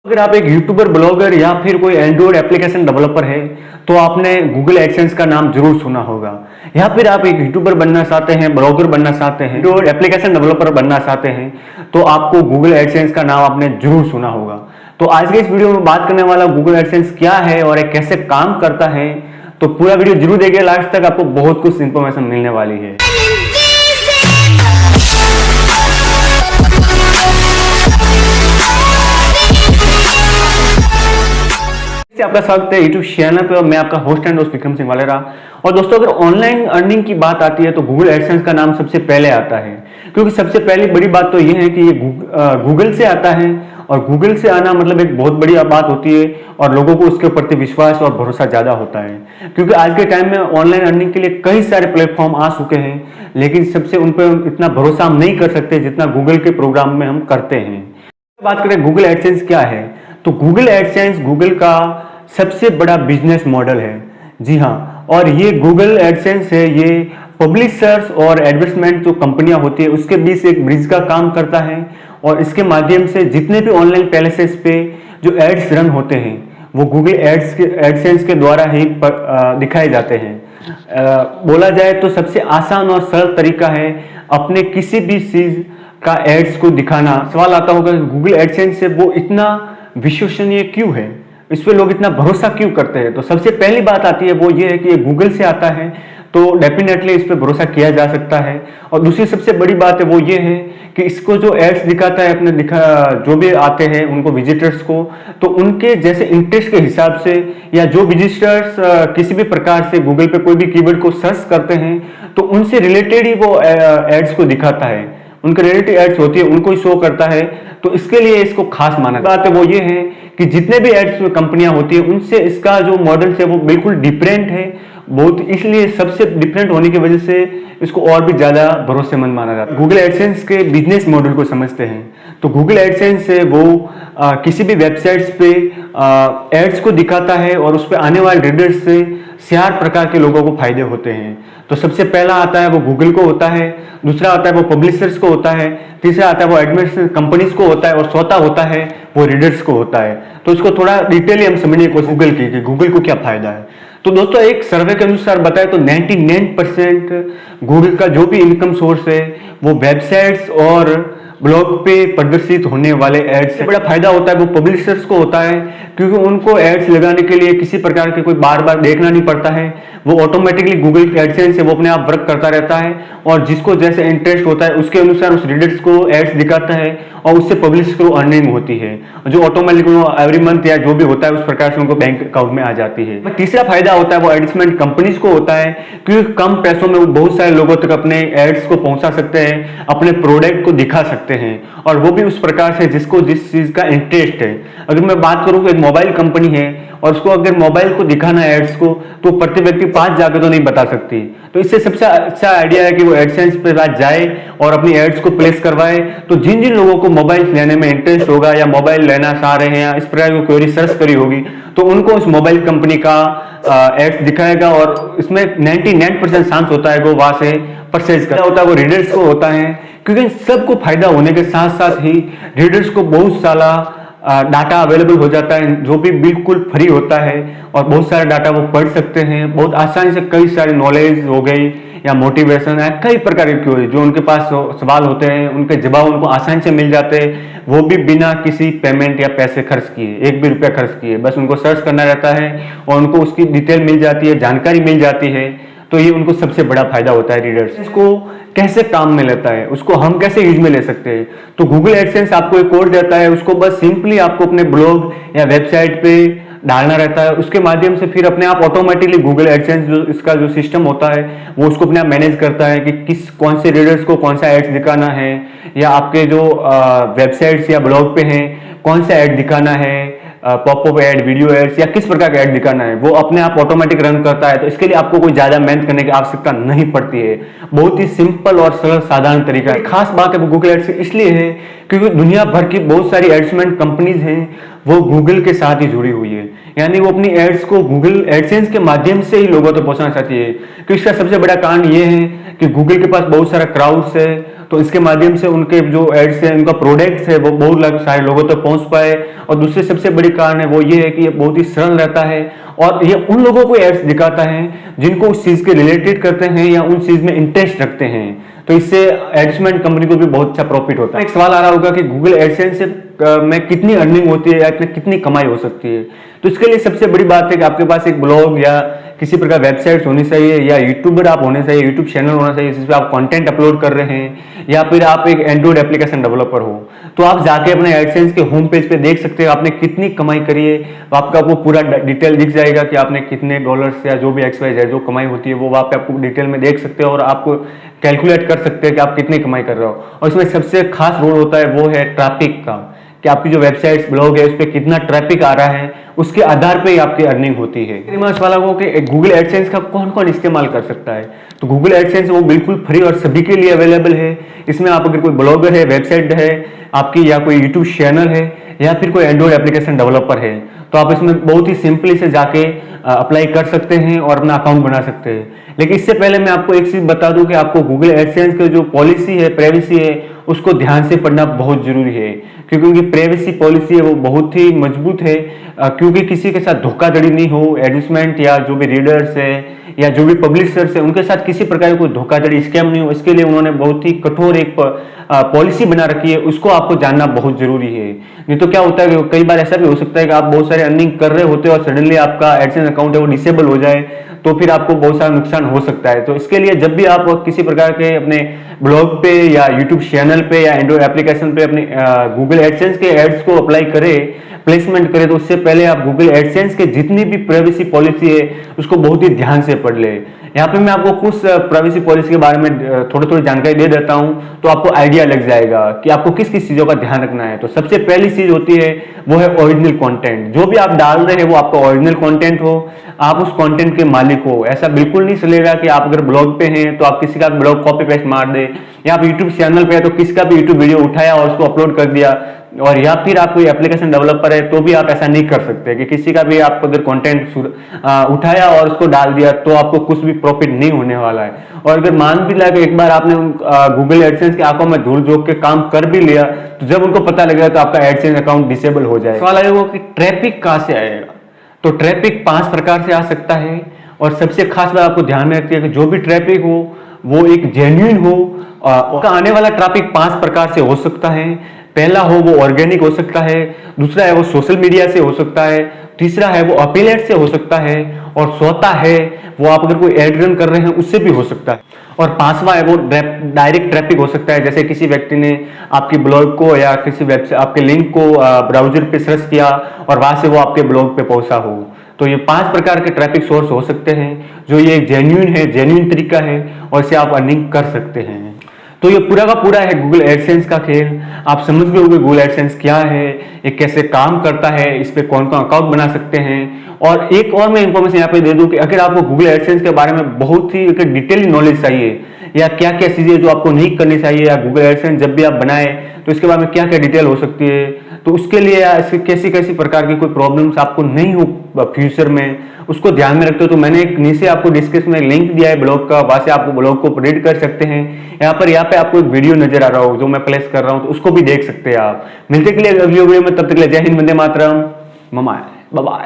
अगर आप एक यूट्यूबर, ब्लॉगर या फिर कोई एंड्रॉइड एप्लीकेशन डेवलपर है तो आपने गूगल एडसेंस का नाम जरूर सुना होगा। या फिर आप एक यूट्यूबर बनना चाहते हैं, ब्लॉगर बनना चाहते हैं, एंड्रॉइड एप्लीकेशन डेवलपर बनना चाहते हैं तो आपको गूगल एडसेंस का नाम आपने जरूर सुना होगा। तो आज के इस वीडियो में बात करने वाला गूगल एडसेंस क्या है और ये कैसे काम करता है, तो पूरा वीडियो जरूर देखिए लास्ट तक, आपको बहुत कुछ इंफॉर्मेशन मिलने वाली है। आपका स्वागत है यूट्यूब चैनल पे और मैं आपका होस्ट एंड दोस्त विक्रम सिंह वालेरा। और दोस्तों, अगर ऑनलाइन अर्निंग की बात आती है तो गूगल एडसेंस का नाम सबसे पहले आता है, क्योंकि सबसे पहली बड़ी बात तो ये है कि ये गूगल से आता है और गूगल से आना मतलब एक बहुत बड़ी बात होती है और लोगों को उसके प्रति विश्वास और भरोसा ज्यादा होता है। क्योंकि आज के टाइम में ऑनलाइन अर्निंग के लिए कई सारे प्लेटफॉर्म आ चुके हैं, लेकिन सबसे उन पर इतना भरोसा हम नहीं कर सकते जितना गूगल के प्रोग्राम में हम करते हैं। बात करें गूगल एडसेंस क्या है, तो गूगल एडसेंस गूगल का सबसे बड़ा बिजनेस मॉडल है। जी हाँ, और ये गूगल एडसेंस है, ये पब्लिशर्स और एडवर्टाइजमेंट जो कंपनियां होती है उसके बीच एक ब्रिज का काम करता है और इसके माध्यम से जितने भी ऑनलाइन पैलेसेस पे जो एड्स रन होते हैं वो गूगल एडसेंस के द्वारा ही दिखाए जाते हैं। बोला जाए तो सबसे आसान और सरल तरीका है अपने किसी भी चीज का एड्स को दिखाना। सवाल आता होगा गूगल एडसेंस से वो इतना विश्वसनीय क्यों है, इस पे लोग इतना भरोसा क्यों करते हैं। तो सबसे पहली बात आती है वो ये है कि ये गूगल से आता है तो डेफिनेटली इस पे भरोसा किया जा सकता है। और दूसरी सबसे बड़ी बात है वो ये है कि इसको जो एड्स दिखाता है अपने जो भी आते हैं उनको विजिटर्स को, तो उनके जैसे इंटरेस्ट के हिसाब से या जो विजिटर्स किसी भी प्रकार से गूगल पे कोई भी कीवर्ड को सर्च करते हैं तो उनसे रिलेटेड ही वो एड्स को दिखाता है, उनके रिलेटेड एड्स होती है उनको ही शो करता है। तो इसके लिए इसको खास माना बात है वो ये है कि जितने भी एड्स कंपनियां होती है उनसे इसका जो मॉडल है वो बिल्कुल डिफरेंट है बहुत, इसलिए सबसे डिफरेंट होने की वजह से इसको और भी ज्यादा भरोसेमंद माना जाता है। गूगल एडसेंस के बिजनेस मॉडल को समझते हैं तो गूगल एडसेंस से वो किसी भी वेबसाइट्स पे एड्स को दिखाता है और उस पर आने वाले रीडर्स से 4 प्रकार के लोगों को फायदे होते हैं। तो सबसे पहला आता है वो गूगल को होता है, दूसरा आता है वो पब्लिशर्स को होता है, तीसरा आता है वो एडवर्टाइजमेंट कंपनीज को होता है और चौथा होता है वो रीडर्स को होता है। तो इसको थोड़ा डिटेली हम समझने की कोशिश गूगल की कि गूगल को क्या फायदा है। तो दोस्तों, एक सर्वे के अनुसार बताए तो 99% गूगल का जो भी इनकम सोर्स है वो वेबसाइट्स और ब्लॉग पे प्रदर्शित होने वाले एड्स से बड़ा फायदा होता है वो पब्लिशर्स को होता है, क्योंकि उनको एड्स लगाने के लिए किसी प्रकार के कोई बार बार देखना नहीं पड़ता है, वो ऑटोमेटिकली गूगल एडसेंस से वो अपने आप वर्क करता रहता है और जिसको जैसे इंटरेस्ट होता है उसके अनुसार उस रीडर्स को एड्स दिखाता है और उससे पब्लिशर को अर्निंग होती है जो ऑटोमेटिकली एवरी मंथ या जो भी होता है उस प्रकार से उनको बैंक अकाउंट में आ जाती है। तीसरा फायदा होता है वो एडवर्टाइजमेंट कंपनीज को होता है, क्योंकि कम पैसों में वो बहुत सारे लोगों तक अपने एड्स को पहुंचा सकते हैं, अपने प्रोडक्ट को दिखा सकते हैं और वो भी उस प्रकार से जिसको जिस चीज का इंटरेस्ट है। अगर मैं बात करूं तो एक मोबाइल कंपनी है और उसको अगर मोबाइल को दिखाना है एड्स को तो प्रति व्यक्ति 5 जाकर तो नहीं बता सकती, तो इससे सबसे अच्छा आइडिया है कि वो एडसेंस पे बात जाए और अपनी एड्स को प्लेस करवाए। तो जिन जिन लोगों को मोबाइल लेने में इंटरेस्ट होगा या मोबाइल लेना चाह रहे हैं या इस प्रकार की क्वेरी सर्च करी होगी तो उनको उस मोबाइल कंपनी का एड्स दिखाएगा और इसमें 99% चांस होता है वो वहां से परचेज करता होता है। वो रीडर्स को होता है, क्योंकि सबको फायदा होने के साथ साथ ही रीडर्स को बहुत सारा डाटा अवेलेबल हो जाता है जो भी बिल्कुल फ्री होता है और बहुत सारा डाटा वो पढ़ सकते हैं बहुत आसानी से। कई सारे नॉलेज हो गई या मोटिवेशन है, कई प्रकार की क्वेरी जो उनके पास सवाल होते हैं उनके जवाब उनको आसानी से मिल जाते हैं, वो भी बिना किसी पेमेंट या पैसे खर्च किए, 1 भी रुपया खर्च किए। बस उनको सर्च करना रहता है और उनको उसकी डिटेल मिल जाती है, जानकारी मिल जाती है। तो ये उनको सबसे बड़ा फायदा होता है रीडर्स। इसको कैसे काम में लेता है, उसको हम कैसे यूज में ले सकते हैं, तो गूगल एडसेंस आपको एक कोड देता है, उसको बस सिंपली आपको अपने ब्लॉग या वेबसाइट पे डालना रहता है, उसके माध्यम से फिर अपने आप ऑटोमेटिकली गूगल एडसेंस जो इसका जो सिस्टम होता है वो उसको अपने आप मैनेज करता है कि कौन से रीडर्स को कौन सा एड्स दिखाना है या आपके जो वेबसाइट्स या ब्लॉग पे हैं कौन सा एड दिखाना है, पॉपअप एड, वीडियो एड्स या किस प्रकार का एड दिखाना है, वो अपने आप ऑटोमेटिक रन करता है। तो इसके लिए आपको कोई ज्यादा मेहनत करने की आवश्यकता नहीं पड़ती है, बहुत ही सिंपल और सरल साधारण तरीका है। खास बात है वो गूगल एड्स इसलिए है क्योंकि दुनिया भर की बहुत सारी एडवर्टाइजमेंट कंपनीज हैं वो गूगल के साथ ही जुड़ी हुई है, यानी वो अपनी एड्स को गूगल एडसेंस के माध्यम से ही लोगों तक पहुंचाना चाहती है। तो इसका सबसे बड़ा कारण ये है कि गूगल के पास बहुत सारा क्राउड्स है, तो तो इसके माध्यम से उनके जो एड्स है, उनका प्रोडक्ट्स है, वो बहुत सारे लोगों तक पहुंच पाए। और दूसरी सबसे बड़ी कारण है वो ये है कि ये बहुत ही सरल रहता है और ये उन लोगों को एड्स दिखाता है जिनको उस चीज के रिलेटेड करते हैं या उन चीज में इंटरेस्ट रखते हैं। तो इससे एडवर्टाइजमेंट कंपनी को भी बहुत अच्छा प्रॉफिट होता है। एक सवाल आ रहा होगा कि गूगल एडसेंस से में कितनी अर्निंग होती है या कितनी कमाई हो सकती है। तो इसके लिए सबसे बड़ी बात है कि आपके पास एक ब्लॉग या किसी प्रकार वेबसाइट होनी चाहिए या यूट्यूबर आप होने चाहिए, यूट्यूब चैनल होना चाहिए जिस पे आप कंटेंट अपलोड कर रहे हैं, या फिर आप एक एंड्रॉइड एप्लीकेशन डेवलपर हो। तो आप जाके अपने एडसेंस के होम पेज पे देख सकते हो आपने कितनी कमाई करी है। तो आपका वो पूरा डिटेल दिख जाएगा कि आपने कितने डॉलर्स या जो भी XYZ जो कमाई होती है वो वहाँ पे आपको डिटेल में देख सकते हो और आपको कैलकुलेट कर सकते हैं कि आप कितनी कमाई कर रहे हो। और इसमें सबसे खास रोल होता है वो है ट्रैफिक का, कि आपकी जो वेबसाइट ब्लॉग है उस पर कितना ट्रैफिक आ रहा है, उसके आधार पे ही आपकी अर्निंग होती है। सवाल होगा कि गूगल एडसेंस का कौन कौन इस्तेमाल कर सकता है। तो गूगल एडसेंस वो बिल्कुल फ्री और सभी के लिए अवेलेबल है। इसमें आप अगर कोई ब्लॉगर है, वेबसाइट है आपकी, या कोई यूट्यूब चैनल है, या फिर कोई एंड्रॉइड एप्लीकेशन डेवलपर है, तो आप इसमें बहुत ही सिंपली से जाके अप्लाई कर सकते हैं और अपना अकाउंट बना सकते हैं। लेकिन इससे पहले मैं आपको एक चीज बता दूं कि आपको गूगल एडसेंस की जो पॉलिसी है, प्राइवेसी है, उसको ध्यान से पढ़ना बहुत जरूरी है, क्योंकि उनकी प्राइवेसी पॉलिसी है वो बहुत ही मजबूत है। क्योंकि किसी के साथ धोखाधड़ी नहीं हो, एडवर्टाइजमेंट या जो भी रीडर्स है या जो भी पब्लिशर्स है उनके साथ किसी प्रकार की कोई धोखाधड़ी, स्कैम नहीं हो, इसके लिए उन्होंने बहुत ही कठोर एक पॉलिसी बना रखी है। उसको आपको जानना बहुत जरूरी है। नहीं तो क्या होता है कि कई बार ऐसा भी हो सकता है कि आप बहुत सारे अर्निंग कर रहे होते हो और सडनली आपका एडसेंस अकाउंट है वो डिसेबल हो जाए, तो फिर आपको बहुत सारा नुकसान हो सकता है। तो इसके लिए जब भी आप किसी प्रकार के अपने ब्लॉग पे या यूट्यूब चैनल पे या एंड्रॉइड एप्लीकेशन पे अपने गूगल एडसेंस के एड्स को अप्लाई करें, प्लेसमेंट करें, तो उससे पहले आप गूगल एडसेंस के जितनी भी प्राइवेसी पॉलिसी है उसको बहुत ही ध्यान से पढ़ ले। यहाँ पे मैं आपको कुछ प्राइवेसी पॉलिसी के बारे में थोड़ी थोड़ी जानकारी दे देता हूँ, तो आपको आइडिया लग जाएगा कि आपको किस किस चीजों का ध्यान रखना है। तो सबसे पहली चीज होती है वो है ओरिजिनल कंटेंट। जो भी आप डाल रहे हैं वो आपका ओरिजिनल कंटेंट हो, आप उस कंटेंट के मालिक हो। ऐसा बिल्कुल नहीं चलेगा कि आप अगर ब्लॉग पे हैं तो आप किसी का ब्लॉग कॉपी पेस्ट मार दे, या आप यूट्यूब चैनल पे है तो किसी का भी यूट्यूब वीडियो उठाया और उसको अपलोड कर दिया, और या फिर आप कोई एप्लीकेशन डेवलपर है तो भी आप ऐसा नहीं कर सकते कि किसी का भी आप अगर कंटेंट उठाया और उसको डाल दिया तो आपको कुछ भी प्रॉफिट नहीं होने वाला है। और अगर मान भी लगा कि एक बार आपने गूगल एडसेंस की आंखों में धूल झोंक के काम कर भी लिया, तो जब उनको पता लगेगा तो आपका एडसेंस अकाउंट डिसेबल हो जाएगा। सवाल आएगा कि ट्रैफिक कहां से आएगा। तो ट्रैफिक 5 प्रकार से आ सकता है, और सबसे खास बात आपको ध्यान में रखनी है कि जो भी ट्रैफिक हो वो एक जेन्युइन हो। आने वाला ट्रैफिक 5 प्रकार से हो सकता है। पहला हो वो ऑर्गेनिक हो सकता है, दूसरा है वो सोशल मीडिया से हो सकता है, तीसरा है वो अफिलिएट से हो सकता है, और चौथा है वो आप अगर कोई एड रन कर रहे हैं उससे भी हो सकता है, और पांचवा है वो डायरेक्ट ट्रैफिक हो सकता है। जैसे किसी व्यक्ति ने आपकी ब्लॉग को या किसी वेबसाइट आपके लिंक को ब्राउजर पे सर्च किया और वहां से वो आपके ब्लॉग पे पहुंचा हो। तो ये 5 प्रकार के ट्रैफिक सोर्स हो सकते हैं जो ये जेन्युइन है, जेन्युइन तरीका है, और इसे आप अर्निंग कर सकते हैं। तो ये पूरा का पूरा है गूगल एडसेंस का खेल। आप समझ गए होंगे गूगल एडसेंस क्या है, ये कैसे काम करता है, इस पे कौन कौन अकाउंट बना सकते हैं। और एक और मैं इंफॉर्मेशन यहाँ पे दे दूं कि अगर आपको गूगल एडसेंस के बारे में बहुत ही डिटेल नॉलेज चाहिए, या क्या क्या चीजें जो आपको नहीं करनी चाहिए, या गूगल एडसेंस जब भी आप बनाए तो इसके बारे में क्या क्या डिटेल हो सकती है, तो उसके लिए ऐसी कैसी कैसी प्रकार की कोई प्रॉब्लम्स आपको नहीं हो फ्यूचर में, उसको ध्यान में रखते हो, तो मैंने एक नीचे आपको डिस्क्रिप्शन में लिंक दिया है ब्लॉग का, वहां से आप ब्लॉग को रीड कर सकते हैं। यहाँ पे आपको एक वीडियो नजर आ रहा हो जो मैं प्लेस कर रहा हूँ, तो उसको भी देख सकते हैं आप। मिलते के लिए अगली वीडियो में, तब तक के लिए जय हिंद, वंदे मातरम, बाय बाय।